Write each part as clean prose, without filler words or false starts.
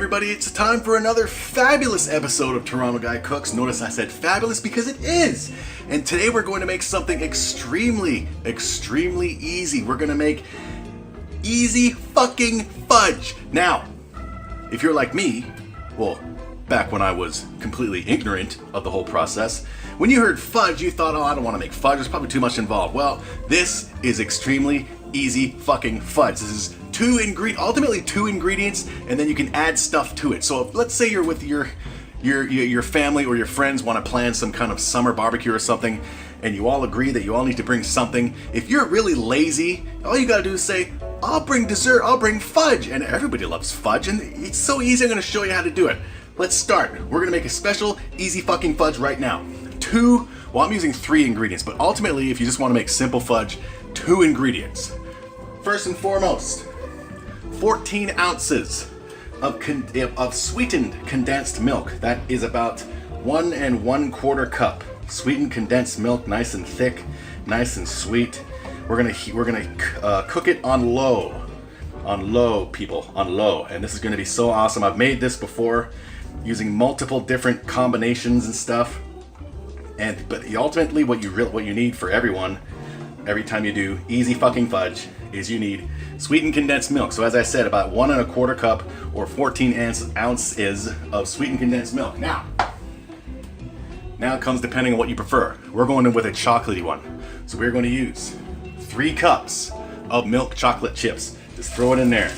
everybody, it's time for another fabulous episode of Toronto Guy Cooks. Notice I said fabulous because it is. And today we're going to make something extremely easy. We're going to make easy fucking fudge. Now, if you're like me, well, back when I was completely ignorant of the whole process, when you heard fudge, you thought, oh, I don't want to make fudge. There's probably too much involved. Well, this is extremely easy fucking fudge. This is ultimately two ingredients, and then you can add stuff to it. So if, let's say you're with your family or your friends, want to plan some kind of summer barbecue or something, and you all agree that you all need to bring something. If you're really lazy, all you gotta do is say, I'll bring dessert, I'll bring fudge, and everybody loves fudge, and it's so easy. I'm gonna show you how to do it. Let's start. We're gonna make a special easy fucking fudge right now. I'm using 3 ingredients, but ultimately, if you just want to make simple fudge, 2 ingredients. First and foremost, 14 ounces of sweetened condensed milk. That is about 1 1/4 cup. Sweetened condensed milk, nice and thick, nice and sweet. We're gonna cook it on low, people, on low. And this is gonna be so awesome. I've made this before using multiple different combinations and stuff. But ultimately, what you need for everyone, every time you do easy fucking fudge, is you need sweetened condensed milk. So as I said, about 1 1/4 cup or 14 ounces of sweetened condensed milk. Now it comes depending on what you prefer. We're going in with a chocolatey one. So we're going to use 3 cups of milk chocolate chips. Just throw it in there.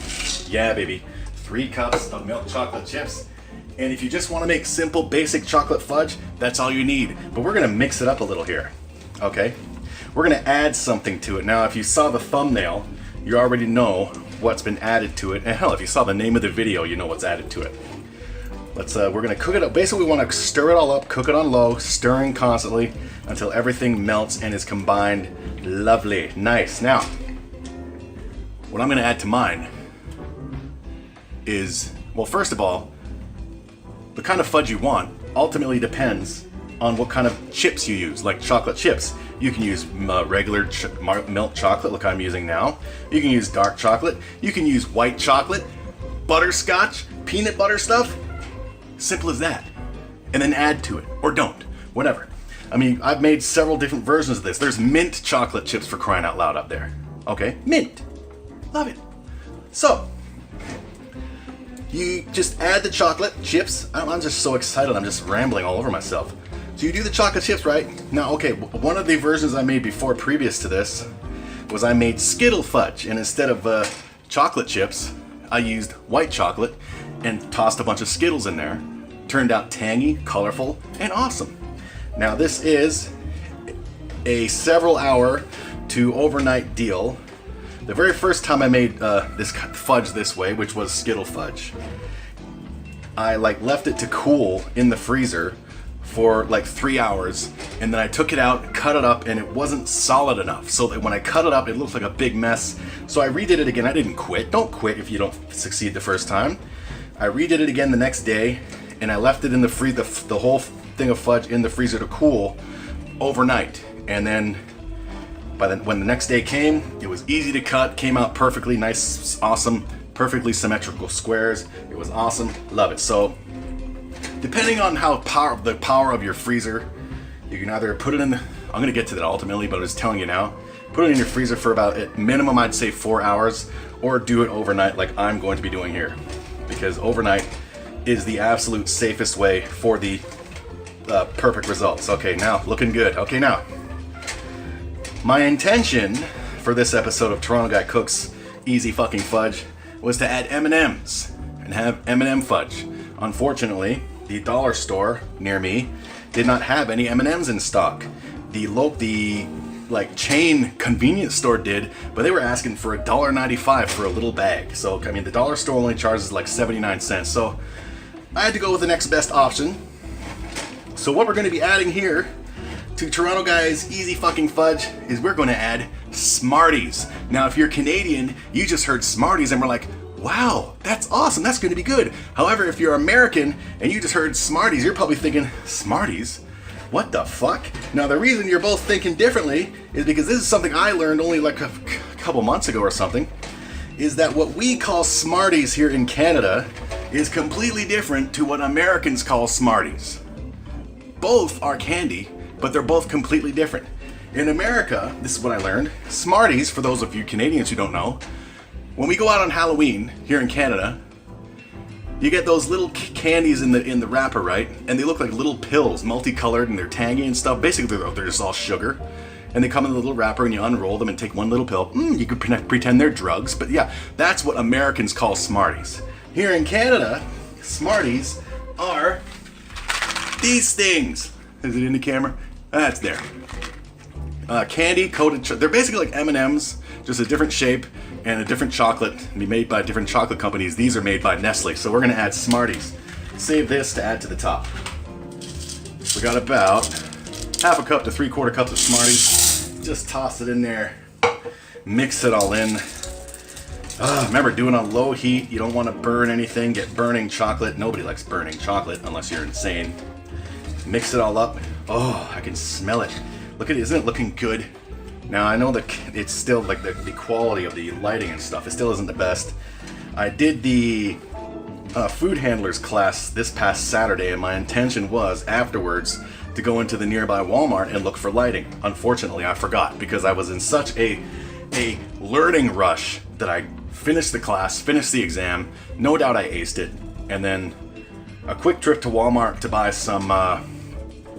Yeah, baby. 3 cups of milk chocolate chips. And if you just want to make simple, basic chocolate fudge, that's all you need. But we're going to mix it up a little here, okay? We're going to add something to it. Now, if you saw the thumbnail, you already know what's been added to it. And hell, if you saw the name of the video, you know what's added to it. We're going to cook it up. Basically, we want to stir it all up, cook it on low, stirring constantly until everything melts and is combined. Lovely, nice. Now, what I'm going to add to mine is, well, first of all, the kind of fudge you want ultimately depends on what kind of chips you use, like chocolate chips. You can use regular milk chocolate, like I'm using now. You can use dark chocolate. You can use white chocolate, butterscotch, peanut butter stuff. Simple as that. And then add to it, or don't, whatever. I mean, I've made several different versions of this. There's mint chocolate chips, for crying out loud, up there. Okay, mint. Love it. So, you just add the chocolate chips. I'm just so excited, I'm just rambling all over myself. So you do the chocolate chips, right? Now, okay, one of the versions I made before, previous to this, was I made Skittle fudge. And instead of chocolate chips, I used white chocolate and tossed a bunch of Skittles in there. Turned out tangy, colorful, and awesome. Now this is a several hour to overnight deal. The very first time I made this fudge this way, which was Skittle fudge, I left it to cool in the freezer for 3 hours, and then I took it out, cut it up, and it wasn't solid enough. So that when I cut it up, it looked like a big mess. So I redid it again. I didn't quit. Don't quit if you don't succeed the first time. I redid it again the next day, and I left it in the whole thing of fudge in the freezer to cool overnight. And then when the next day came, it was easy to cut, came out perfectly, nice, awesome, perfectly symmetrical squares. It was awesome, love it. So, depending on the power of your freezer, you can either put it in I'm gonna get to that ultimately, but I'm just telling you now, put it in your freezer for about, at minimum, I'd say 4 hours, or do it overnight like I'm going to be doing here. Because overnight is the absolute safest way for the perfect results. Okay, now, looking good. Okay, now, my intention for this episode of Toronto Guy Cooks Easy Fucking Fudge was to add M&Ms and have M&M fudge. Unfortunately, the dollar store near me did not have any M&Ms in stock. The chain convenience store did, but they were asking for $1.95 for a little bag. So I mean, the dollar store only charges 79 cents. So I had to go with the next best option. So what we're going to be adding here to Toronto Guy's Easy Fucking Fudge is we're going to add Smarties. Now, if you're Canadian, you just heard Smarties and we're like, wow, that's awesome, that's going to be good. However, if you're American and you just heard Smarties, you're probably thinking, Smarties? What the fuck? Now, the reason you're both thinking differently is because this is something I learned only a couple months ago or something, is that what we call Smarties here in Canada is completely different to what Americans call Smarties. Both are candy, but they're both completely different. In America, this is what I learned, Smarties, for those of you Canadians who don't know, when we go out on Halloween here in Canada, you get those little candies in the wrapper, right? And they look like little pills, multicolored, and they're tangy and stuff. Basically, they're just all sugar. And they come in a little wrapper, and you unroll them and take one little pill. You could pretend they're drugs, but yeah, that's what Americans call Smarties. Here in Canada, Smarties are these things. Is it in the camera? That's there. Candy coated. They're basically like M&Ms, just a different shape and a different chocolate. Made by different chocolate companies. These are made by Nestle. So we're gonna add Smarties. Save this to add to the top. We got about half a cup to 3/4 cups of Smarties. Just toss it in there. Mix it all in. Remember, do it on low heat. You don't want to burn anything. Get burning chocolate. Nobody likes burning chocolate unless you're insane. Mix it all up. Oh, I can smell it. Look at it. Isn't it looking good? Now, I know that it's still like the quality of the lighting and stuff. It still isn't the best. I did the food handlers class this past Saturday, and my intention was afterwards to go into the nearby Walmart and look for lighting. Unfortunately, I forgot because I was in such a learning rush that I finished the class, finished the exam. No doubt I aced it. And then a quick trip to Walmart to buy some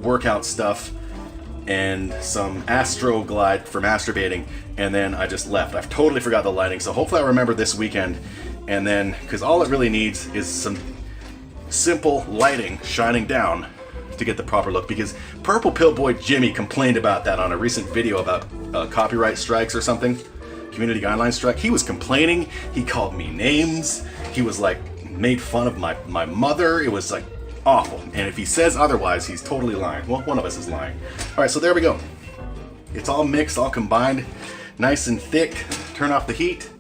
workout stuff and some Astro Glide for masturbating, and then I just left. I've totally forgot the lighting, so hopefully I remember this weekend. And then, because all it really needs is some simple lighting shining down to get the proper look, because Purple Pill Boy Jimmy complained about that on a recent video about copyright strikes or something, community guidelines strike. He was complaining, he called me names, he was like, made fun of my mother. It was like awful, and if he says otherwise, he's totally lying. Well, one of us is lying. All right, so there we go. It's all mixed, all combined, nice and thick. Turn off the heat.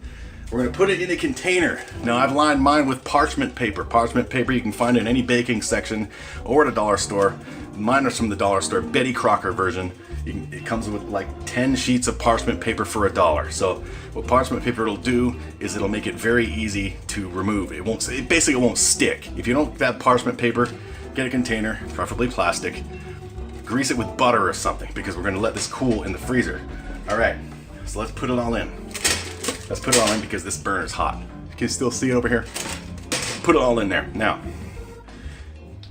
We're gonna put it in a container. Now, I've lined mine with parchment paper. Parchment paper you can find in any baking section or at a dollar store. Mine is from the dollar store, Betty Crocker version. It comes with like 10 sheets of parchment paper for $1. So what parchment paper will do is it'll make it very easy to remove. It basically won't stick. If you don't have parchment paper, get a container, preferably plastic. Grease it with butter or something, because we're gonna let this cool in the freezer. All right, so let's put it all in. Let's put it all in because this burner is hot. Can you still see it over here? Put it all in there. Now,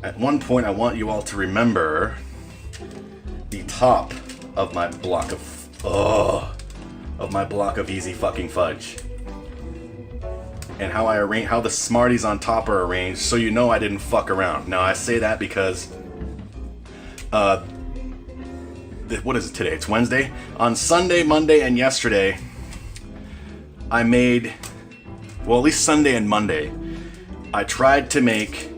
at one point I want you all to remember the top of my block of easy fucking fudge. And how the Smarties on top are arranged, so you know I didn't fuck around. Now, I say that because what is it today? It's Wednesday. On Sunday, Monday, and yesterday, I made, well, at least Sunday and Monday, I tried to make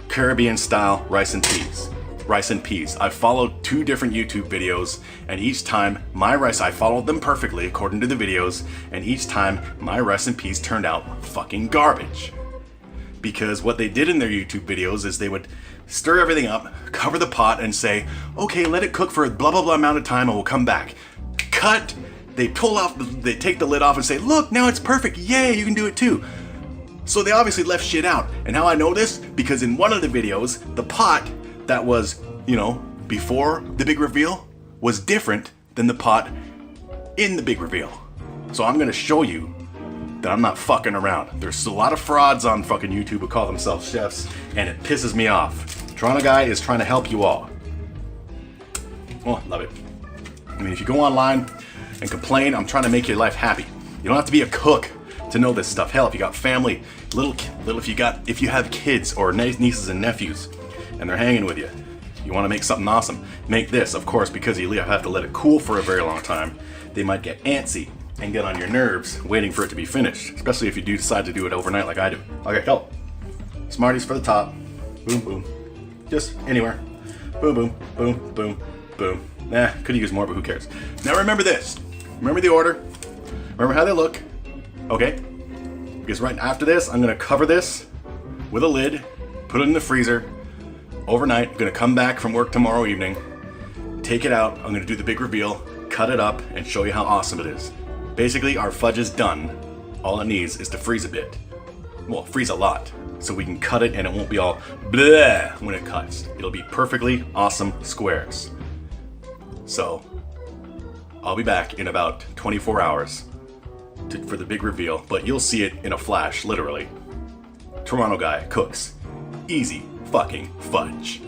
Caribbean style rice and peas. I followed 2 different YouTube videos, and each time I followed them perfectly according to the videos, and each time my rice and peas turned out fucking garbage. Because what they did in their YouTube videos is they would stir everything up, cover the pot, and say, okay, let it cook for a blah blah blah amount of time and we'll come back. Cut! They take the lid off and say, look, now it's perfect, yay, you can do it too. So they obviously left shit out. And how I know this? Because in one of the videos, the pot that was, before the big reveal was different than the pot in the big reveal. So I'm gonna show you that I'm not fucking around. There's a lot of frauds on fucking YouTube who call themselves chefs, and it pisses me off. Toronto Guy is trying to help you all. Oh, love it. I mean, if you go online and complain, I'm trying to make your life happy. You don't have to be a cook to know this stuff. Hell, if you got family, if you have kids or nieces and nephews, and they're hanging with you, you want to make something awesome, make this, of course, because you have to let it cool for a very long time. They might get antsy and get on your nerves waiting for it to be finished, especially if you do decide to do it overnight like I do. Okay, go. Smarties for the top. Boom, boom. Just anywhere. Boom, boom, boom, boom, boom. Nah, could have used more, but who cares? Now remember this. Remember the order. Remember how they look. Okay? Because right after this, I'm going to cover this with a lid, put it in the freezer overnight. I'm going to come back from work tomorrow evening, take it out. I'm going to do the big reveal, cut it up, and show you how awesome it is. Basically, our fudge is done. All it needs is to freeze a bit. Well, freeze a lot. so we can cut it and it won't be all bleh when it cuts. It'll be perfectly awesome squares. So I'll be back in about 24 hours for the big reveal, but you'll see it in a flash, literally. Toronto guy cooks easy fucking fudge.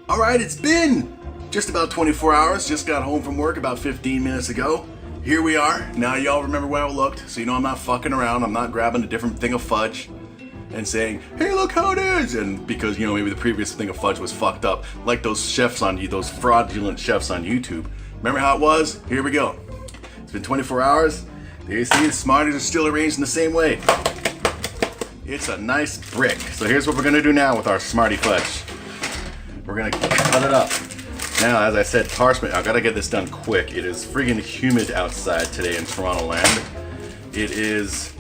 Alright, it's been just about 24 hours. Just got home from work about 15 minutes ago. Here we are. Now y'all remember how it looked, so you know I'm not fucking around. I'm not grabbing a different thing of fudge and saying, hey, look how it is, and because, you know, maybe the previous thing of fudge was fucked up, like those chefs on you, those fraudulent chefs on YouTube. Remember how it was? Here we go. It's been 24 hours. There you see, the Smarties are still arranged in the same way. It's a nice brick. So here's what we're gonna do now with our Smartie fudge. We're gonna cut it up. Now, as I said, parchment, I gotta get this done quick. It is friggin' humid outside today in Toronto land. It is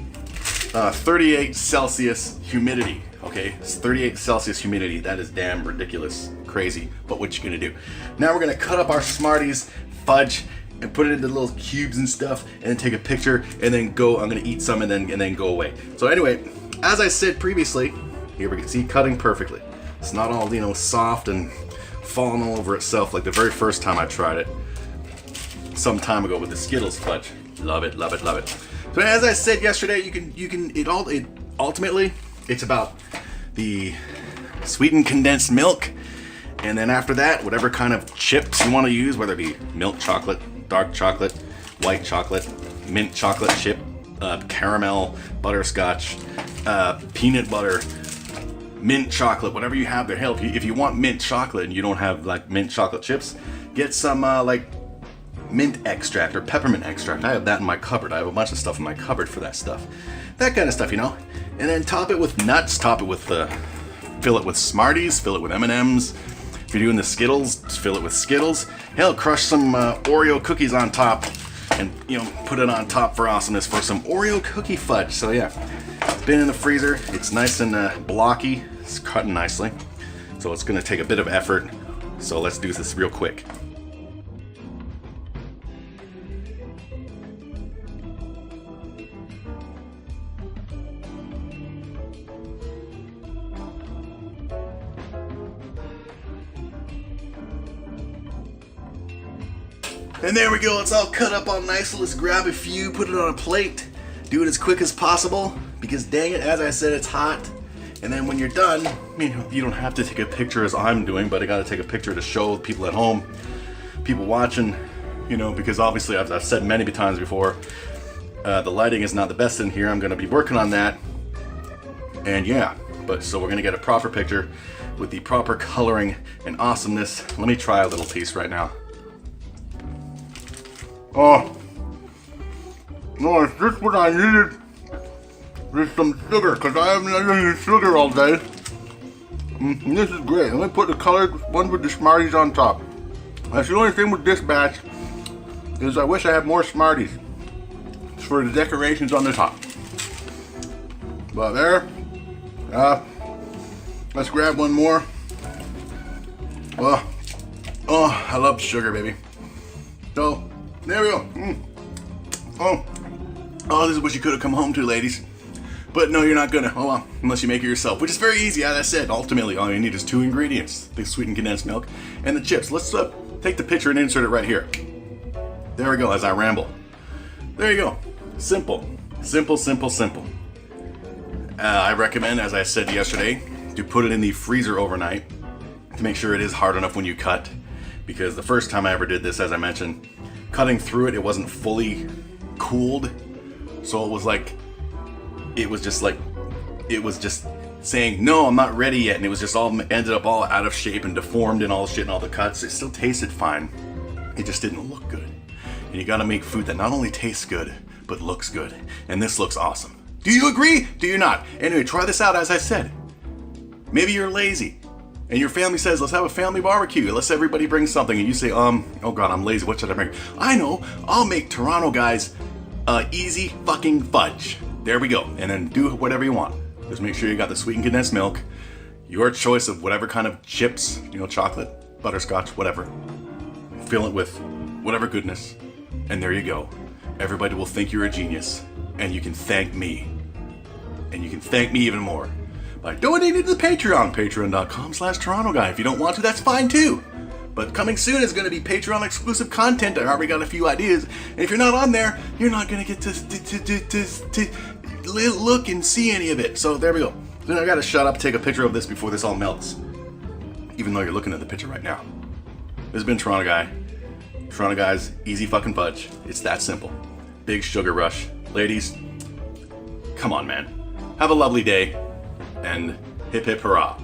38 Celsius humidity, okay? It's 38 Celsius humidity. That is damn ridiculous, crazy, but what you gonna do? Now we're gonna cut up our Smarties fudge and put it into little cubes and stuff, and then take a picture, and then go, I'm gonna eat some and then go away. So anyway, as I said previously, here we can see cutting perfectly. It's not all, you know, soft and falling all over itself like the very first time I tried it some time ago with the Skittles fudge. Love it, love it, love it. So as I said yesterday, ultimately it's about the sweetened condensed milk, and then after that, whatever kind of chips you want to use, whether it be milk chocolate, dark chocolate, white chocolate, mint chocolate chip, caramel, butterscotch, peanut butter, mint chocolate, whatever you have there. Hell, if you want mint chocolate and you don't have like mint chocolate chips, get some like mint extract or peppermint extract. I have that in my cupboard. I have a bunch of stuff in my cupboard for that stuff. That kind of stuff, you know. And then top it with nuts, top it with fill it with Smarties, fill it with M&Ms. If you're doing the Skittles, just fill it with Skittles. Hell, crush some Oreo cookies on top and, you know, put it on top for awesomeness for some Oreo cookie fudge. So yeah, it's been in the freezer. It's nice and blocky. It's cutting nicely. So it's gonna take a bit of effort. So let's do this real quick. And there we go, it's all cut up all nice. So let's grab a few, put it on a plate, do it as quick as possible, because dang it, as I said, it's hot. And then when you're done, I mean, you don't have to take a picture as I'm doing, but I gotta take a picture to show people at home, people watching, you know, because obviously I've said many times before, the lighting is not the best in here. I'm gonna be working on that. And yeah, but so we're gonna get a proper picture with the proper coloring and awesomeness. Let me try a little piece right now. Oh, no, it's just what I needed. Just some sugar, because I haven't had any sugar all day. And this is great. Let me put the colored one with the Smarties on top. That's the only thing with this batch, is I wish I had more Smarties. It's for the decorations on the top. But there, let's grab one more. Oh, I love sugar, baby. So, there we go. Oh, this is what you could have come home to, ladies. But no, you're not gonna. Oh well, unless you make it yourself, which is very easy. As I said, ultimately, all you need is 2 ingredients: the sweetened condensed milk and the chips. Let's take the picture and insert it right here. There we go. As I ramble, there you go. Simple, simple, simple, simple. I recommend, as I said yesterday, to put it in the freezer overnight to make sure it is hard enough when you cut. Because the first time I ever did this, as I mentioned, cutting through it, it wasn't fully cooled, so it was just saying, no, I'm not ready yet, and it was just all ended up all out of shape and deformed and all the shit and all the cuts. It still tasted fine, it just didn't look good. And you gotta make food that not only tastes good, but looks good, and this looks awesome. Do you agree? Do you not? Anyway, try this out. As I said, maybe you're lazy and your family says, let's have a family barbecue, let's everybody bring something, and you say, oh god, I'm lazy, what should I bring? I know, I'll make Toronto guys easy fucking fudge. There we go. And then do whatever you want. Just make sure you got the sweetened condensed milk, your choice of whatever kind of chips, you know, chocolate, butterscotch, whatever. Fill it with whatever goodness, and there you go. Everybody will think you're a genius, and you can thank me. And you can thank me even more by donating to the Patreon, patreon.com/Toronto Guy. If you don't want to, that's fine too. But coming soon is going to be Patreon exclusive content. I already got a few ideas. And if you're not on there, you're not going to get to look and see any of it. So there we go. Then I got to shut up, take a picture of this before this all melts. Even though you're looking at the picture right now. This has been Toronto Guy. Toronto Guy's easy fucking fudge. It's that simple. Big sugar rush. Ladies, come on, man. Have a lovely day. And hip hip hurrah.